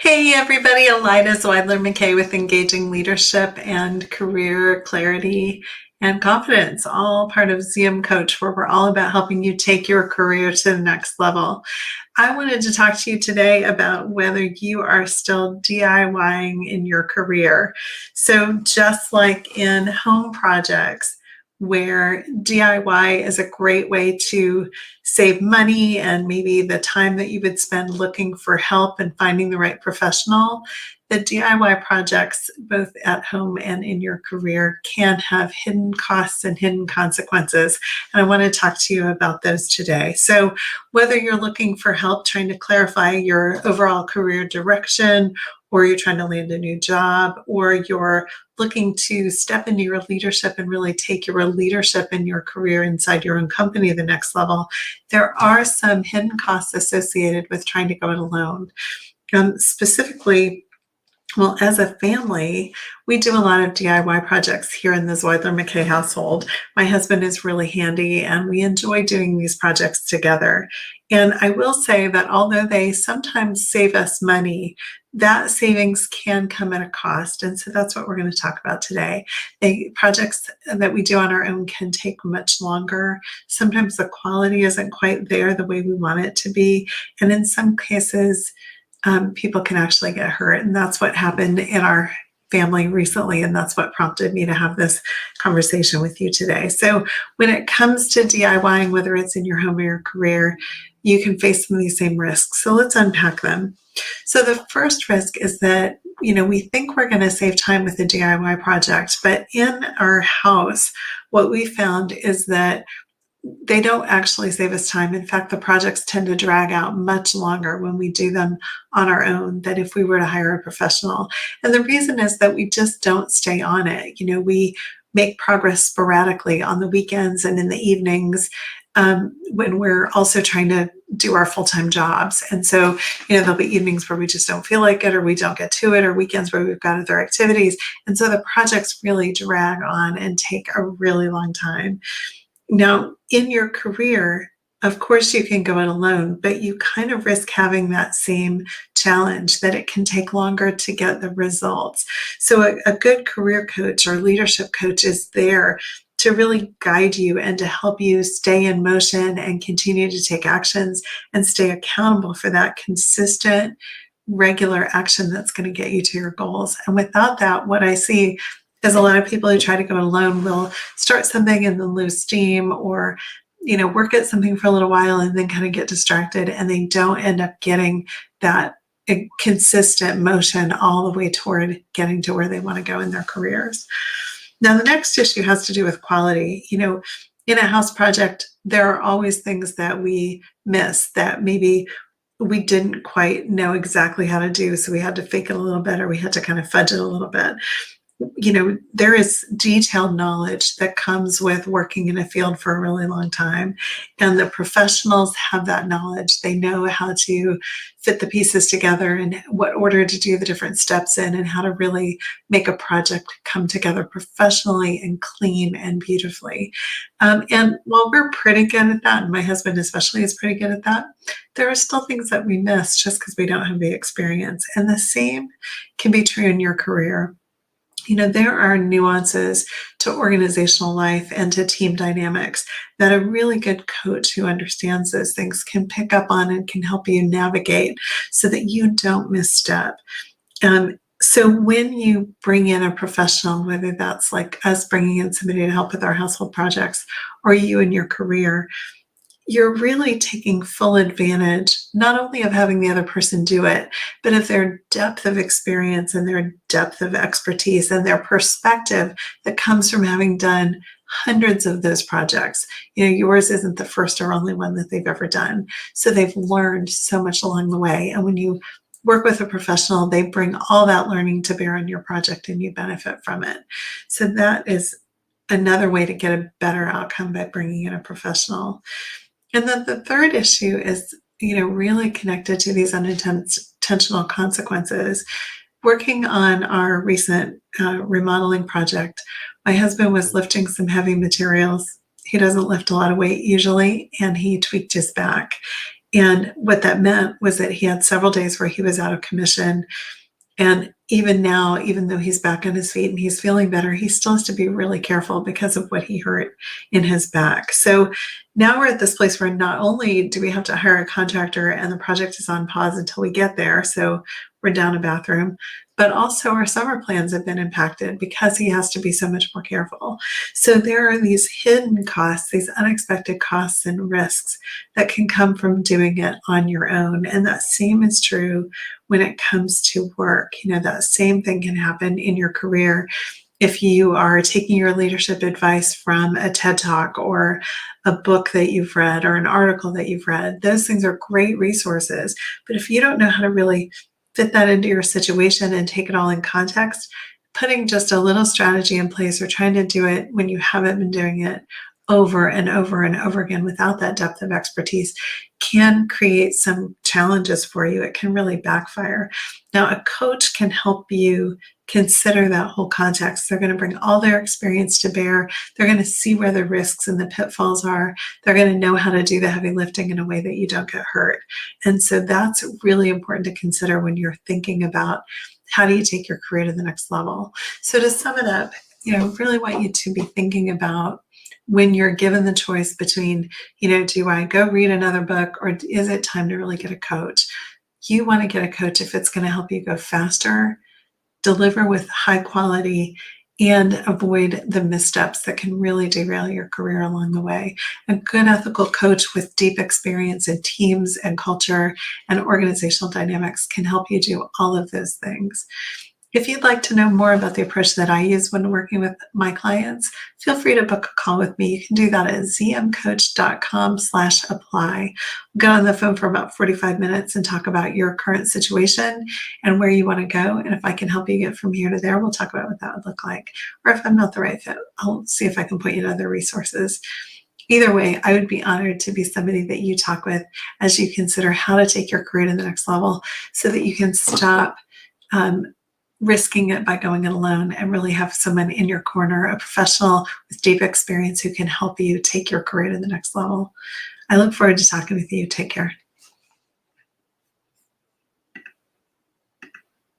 Hey everybody, Elida Zweidler-McKay with Engaging Leadership and Career Clarity and Confidence, all part of ZM Coach, where we're all about helping you take your career to the next level. I wanted to talk to you today about whether you are still DIYing in your career. So just like in home projects, where DIY is a great way to save money and maybe the time that you would spend looking for help and finding the right professional, the DIY projects, both at home and in your career, can have hidden costs and hidden consequences. And I want to talk to you about those today. So whether you're looking for help trying to clarify your overall career direction, or you're trying to land a new job, or you're looking to step into your leadership and really take your leadership in your career inside your own company to the next level, there are some hidden costs associated with trying to go it alone. Specifically, well, as a family, we do a lot of DIY projects here in the Zweidler-McKay household. My husband is really handy, and we enjoy doing these projects together. And I will say that although they sometimes save us money, that savings can come at a cost. And so that's what we're going to talk about today. Projects that we do on our own can take much longer. Sometimes the quality isn't quite there the way we want it to be. And in some cases, people can actually get hurt. And that's what happened in our family recently. And that's what prompted me to have this conversation with you today. So when it comes to DIYing, whether it's in your home or your career, you can face some of these same risks. So let's unpack them. So the first risk is that, we think we're going to save time with a DIY project, but in our house, what we found is that they don't actually save us time. In fact, the projects tend to drag out much longer when we do them on our own than if we were to hire a professional. And the reason is that we just don't stay on it. We make progress sporadically on the weekends and in the evenings when we're also trying to do our full-time jobs. And so, there'll be evenings where we just don't feel like it, or we don't get to it, or weekends where we've got other activities. And so the projects really drag on and take a really long time. Now, in your career, of course, you can go it alone, but you kind of risk having that same challenge, that it can take longer to get the results. So a good career coach or leadership coach is there to really guide you and to help you stay in motion and continue to take actions and stay accountable for that consistent, regular action that's going to get you to your goals. And without that, what I see is a lot of people who try to go it alone will start something and then lose steam, or work at something for a little while and then kind of get distracted, and they don't end up getting that consistent motion all the way toward getting to where they want to go in their careers. Now, the next issue has to do with quality. In a house project, there are always things that we miss that maybe we didn't quite know exactly how to do, so we had to fake it a little bit, or we had to kind of fudge it a little bit. There is detailed knowledge that comes with working in a field for a really long time. And the professionals have that knowledge. They know how to fit the pieces together and what order to do the different steps in, and how to really make a project come together professionally and clean and beautifully. And while we're pretty good at that, and my husband especially is pretty good at that, there are still things that we miss just because we don't have the experience. And the same can be true in your career. There are nuances to organizational life and to team dynamics that a really good coach who understands those things can pick up on and can help you navigate so that you don't misstep. So when you bring in a professional, whether that's like us bringing in somebody to help with our household projects, or you in your career, you're really taking full advantage, not only of having the other person do it, but of their depth of experience and their depth of expertise and their perspective that comes from having done hundreds of those projects. Yours isn't the first or only one that they've ever done. So they've learned so much along the way. And when you work with a professional, they bring all that learning to bear on your project and you benefit from it. So that is another way to get a better outcome, by bringing in a professional. And then the third issue is, really connected to these unintentional consequences. Working on our recent remodeling project, my husband was lifting some heavy materials. He doesn't lift a lot of weight usually, and he tweaked his back. And what that meant was that he had several days where he was out of commission. And even now, even though he's back on his feet and he's feeling better, he still has to be really careful because of what he hurt in his back. So now we're at this place where not only do we have to hire a contractor and the project is on pause until we get there, so we're down a bathroom, but also our summer plans have been impacted because he has to be so much more careful. So there are these hidden costs, these unexpected costs and risks that can come from doing it on your own. And that same is true when it comes to work. That same thing can happen in your career if you are taking your leadership advice from a TED Talk or a book that you've read or an article that you've read. Those things are great resources. But if you don't know how to really fit that into your situation and take it all in context, putting just a little strategy in place or trying to do it when you haven't been doing it over and over and over again without that depth of expertise can create some challenges for you. It can really backfire. Now, a coach can help you consider that whole context. They're going to bring all their experience to bear. They're going to see where the risks and the pitfalls are. They're going to know how to do the heavy lifting in a way that you don't get hurt. And so that's really important to consider when you're thinking about how do you take your career to the next level. So to sum it up, really want you to be thinking about when you're given the choice between, do I go read another book or is it time to really get a coach? You want to get a coach if it's going to help you go faster, deliver with high quality, and avoid the missteps that can really derail your career along the way. A good ethical coach with deep experience in teams and culture and organizational dynamics can help you do all of those things. If you'd like to know more about the approach that I use when working with my clients, feel free to book a call with me. You can do that at zmcoach.com/apply. Go on the phone for about 45 minutes and talk about your current situation and where you want to go. And if I can help you get from here to there, we'll talk about what that would look like. Or if I'm not the right fit, I'll see if I can point you to other resources. Either way, I would be honored to be somebody that you talk with as you consider how to take your career to the next level so that you can stop risking it by going it alone and really have someone in your corner, a professional with deep experience who can help you take your career to the next level. I look forward to talking with you. Take care.